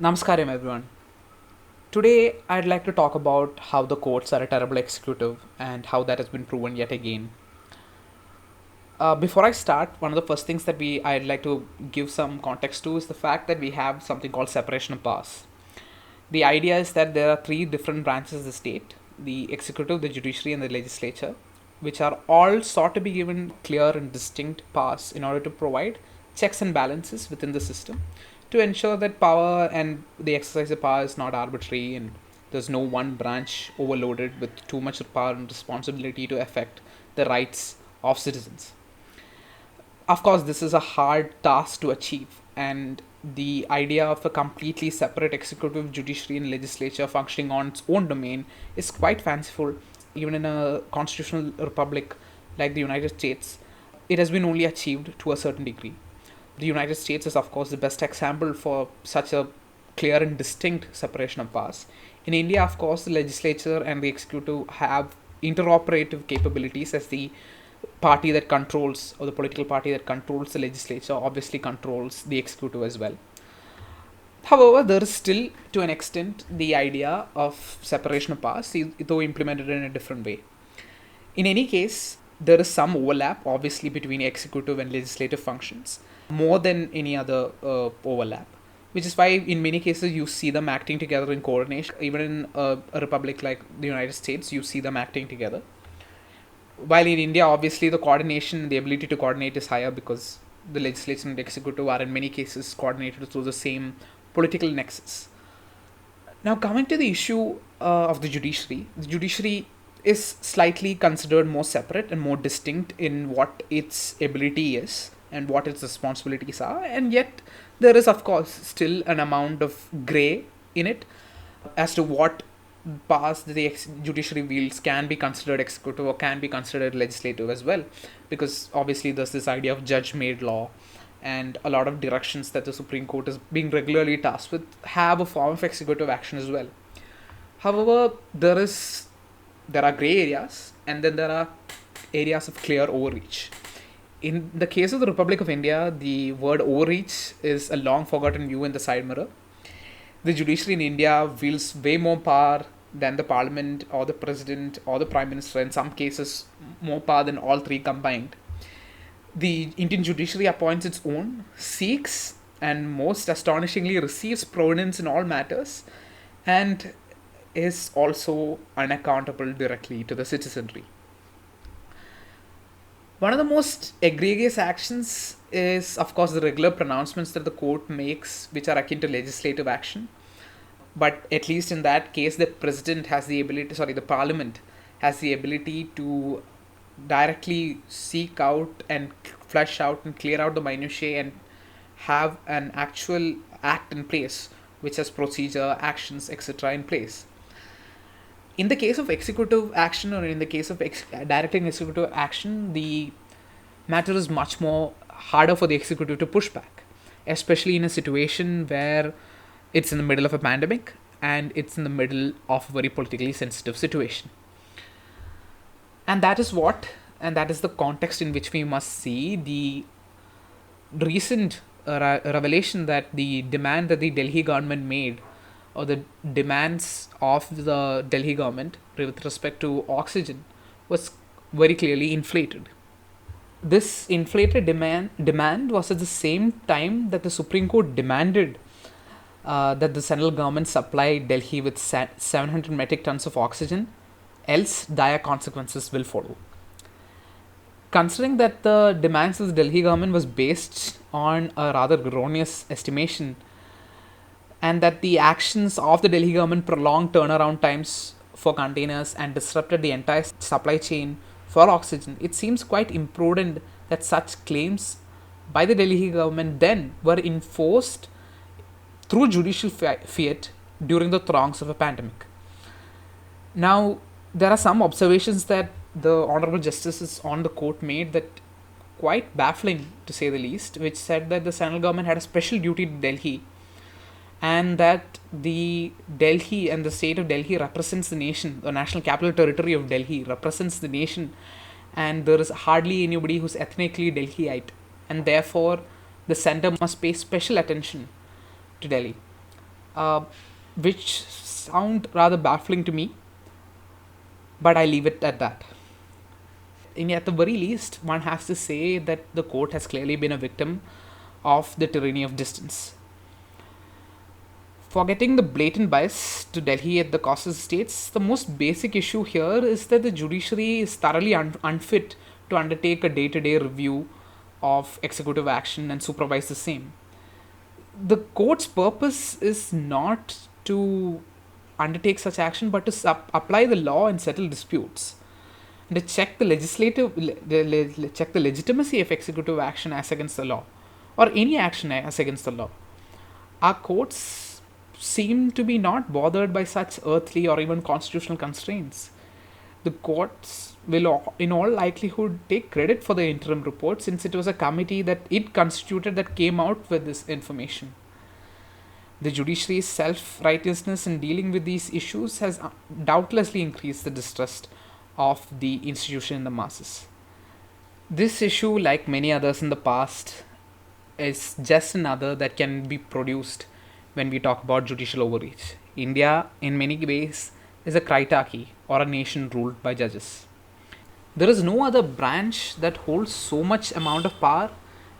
Namaskaram, everyone. Today, I'd like to talk about how the courts are a terrible executive and how that has been proven yet again. Before I start, one of the first things that I'd like to give some context to is the fact that we have something called separation of powers. The idea is that there are three different branches of the state: the executive, the judiciary, and the legislature, which are all sought to be given clear and distinct powers in order to provide checks and balances within the system to ensure that power and the exercise of power is not arbitrary and there's no one branch overloaded with too much power and responsibility to affect the rights of citizens. Of course, this is a hard task to achieve, and the idea of a completely separate executive, judiciary, and legislature functioning on its own domain is quite fanciful. Even in a constitutional republic like the United States, it has been only achieved to a certain degree. The United States is, of course, the best example for such a clear and distinct separation of powers. In India, of course, the legislature and the executive have interoperative capabilities, as the party that controls, or the political party that controls the legislature obviously controls the executive as well. However, there is still, to an extent, the idea of separation of powers, though implemented in a different way. In any case, there is some overlap, obviously, between executive and legislative functions, more than any other overlap, which is why, in many cases, you see them acting together in coordination. Even in a republic like the United States, you see them acting together. While in India, obviously, the coordination, the ability to coordinate is higher because the legislature and the executive are, in many cases, coordinated through the same political nexus. Now, coming to the issue of the judiciary is slightly considered more separate and more distinct in what its ability is and what its responsibilities are, and yet there is, of course, still an amount of grey in it as to what powers the judiciary wields can be considered executive or can be considered legislative as well, because obviously there's this idea of judge made law, and a lot of directions that the Supreme Court is being regularly tasked with have a form of executive action as well. However, there are gray areas, and then there are areas of clear overreach. In the case of the Republic of India, the word overreach is a long forgotten view in the side mirror. The judiciary in India wields way more power than the parliament or the president or the prime minister, in some cases, more power than all three combined. The Indian judiciary appoints its own, seeks, and most astonishingly receives provenance in all matters, and is also unaccountable directly to the citizenry. One of the most egregious actions is, of course, the regular pronouncements that the court makes, which are akin to legislative action. But at least in that case, the parliament has the ability to directly seek out and flesh out and clear out the minutiae and have an actual act in place, which has procedure, actions, etc. in place. In the case of executive action, or in the case of directing executive action, the matter is much more harder for the executive to push back, especially in a situation where it's in the middle of a pandemic and it's in the middle of a very politically sensitive situation. And that is the context in which we must see the recent revelation that the demand that the Delhi government made, or the demands of the Delhi government with respect to oxygen, was very clearly inflated. This inflated demand was at the same time that the Supreme Court demanded that the central government supply Delhi with 700 metric tons of oxygen, else dire consequences will follow. Considering that the demands of the Delhi government was based on a rather erroneous estimation, and that the actions of the Delhi government prolonged turnaround times for containers and disrupted the entire supply chain for oxygen, it seems quite imprudent that such claims by the Delhi government then were enforced through judicial fiat during the throngs of a pandemic. Now, there are some observations that the Honorable Justices on the court made that quite baffling, to say the least, which said that the central government had a special duty to Delhi, and that the Delhi and the state of Delhi represents the nation, the national capital territory of Delhi represents the nation, and there is hardly anybody who's ethnically Delhiite, and therefore the center must pay special attention to Delhi. uh, which sound rather baffling to me, but I leave it at that. And at the very least, one has to say that the court has clearly been a victim of the tyranny of distance. Forgetting the blatant bias to Delhi at the cost of the states, the most basic issue here is that the judiciary is thoroughly unfit to undertake a day to day review of executive action and supervise the same. The court's purpose is not to undertake such action but to apply the law and settle disputes, and to check the check the legitimacy of executive action as against the law, or any action as against the law. Our courts seem to be not bothered by such earthly or even constitutional constraints. The courts will, in all likelihood, take credit for the interim report, since it was a committee that it constituted that came out with this information. The judiciary's self righteousness in dealing with these issues has doubtlessly increased the distrust of the institution in the masses. This issue, like many others in the past, is just another that can be produced when we talk about judicial overreach. India, in many ways, is a critarchy or a nation ruled by judges. There is no other branch that holds so much amount of power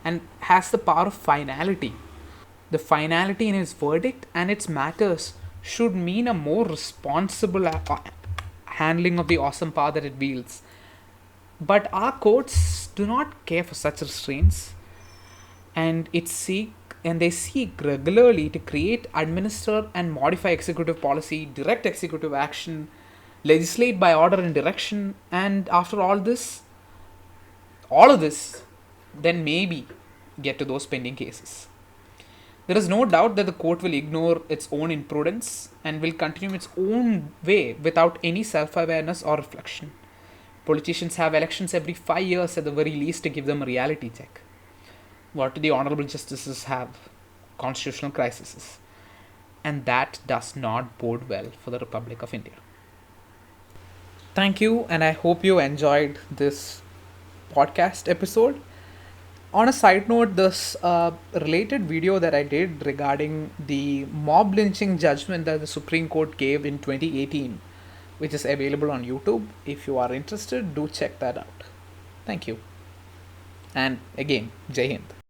and has the power of finality. The finality in its verdict and its matters should mean a more responsible handling of the awesome power that it wields. But our courts do not care for such restraints, and they seek regularly to create, administer, and modify executive policy, direct executive action, legislate by order and direction, and after all of this, then maybe get to those pending cases. There is no doubt that the court will ignore its own imprudence and will continue its own way without any self awareness or reflection. Politicians have elections every 5 years at the very least to give them a reality check. What do the honorable justices have? Constitutional crises. And that does not bode well for the Republic of India. Thank you, and I hope you enjoyed this podcast episode. On a side note, this related video that I did regarding the mob lynching judgment that the Supreme Court gave in 2018, which is available on YouTube. If you are interested, do check that out. Thank you. And again, Jai Hind.